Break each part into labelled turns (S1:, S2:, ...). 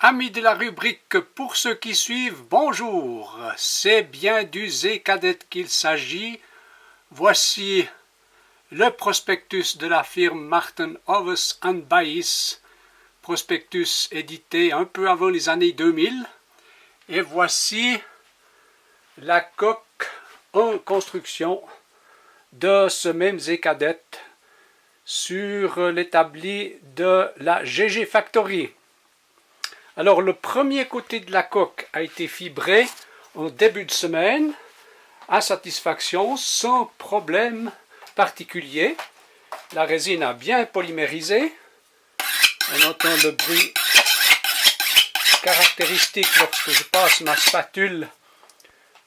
S1: Amis de la rubrique pour ceux qui suivent, bonjour, c'est bien du Z-Cadet qu'il s'agit. Voici le prospectus de la firme Martin Oves & Baïs, prospectus édité un peu avant les années 2000. Et voici la coque en construction de ce même Z-Cadet sur l'établi de la GG Factory. Alors le premier côté de la coque a été fibré en début de semaine à satisfaction sans problème particulier. La résine a bien polymérisé. On entend le bruit caractéristique lorsque je passe ma spatule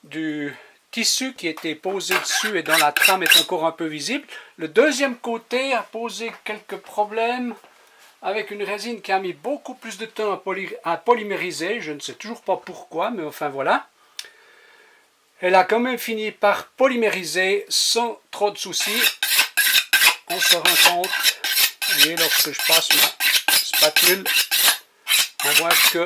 S1: du tissu qui était posé dessus et dont la trame est encore un peu visible. Le deuxième côté a posé quelques problèmes avec une résine qui a mis beaucoup plus de temps à polymériser. Je ne sais toujours pas pourquoi, mais enfin voilà. Elle a quand même fini par polymériser sans trop de soucis. On se rend compte, vous voyez, lorsque je passe ma spatule, on voit que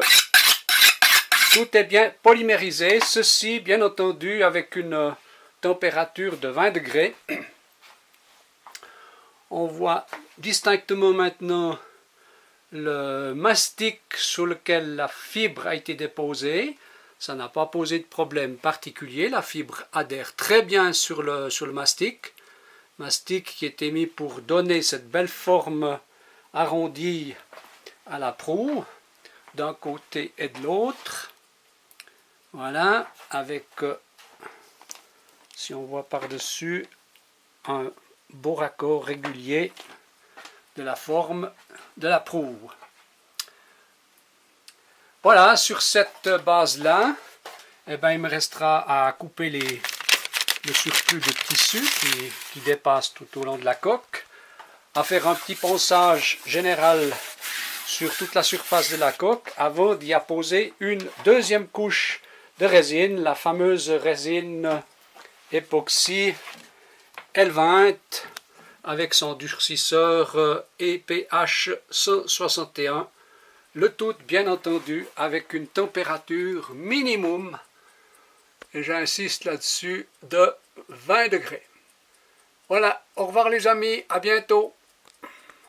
S1: tout est bien polymérisé. Ceci, bien entendu, avec une température de 20 degrés. On voit distinctement maintenant le mastic sur lequel la fibre a été déposée. Ça n'a pas posé de problème particulier. La fibre adhère très bien sur le mastic. Mastic qui était mis pour donner cette belle forme arrondie à la proue, d'un côté et de l'autre. Voilà, avec, si on voit par-dessus, un beau raccord régulier de la forme de la proue. Voilà, sur cette base-là, eh ben, il me restera à couper le surplus de tissu qui dépasse tout au long de la coque, à faire un petit ponçage général sur toute la surface de la coque avant d'y apposer une deuxième couche de résine, la fameuse résine époxy L20 avec son durcisseur EPH 161, le tout bien entendu avec une température minimum, et j'insiste là-dessus, de 20 degrés. Voilà, au revoir les amis, à bientôt.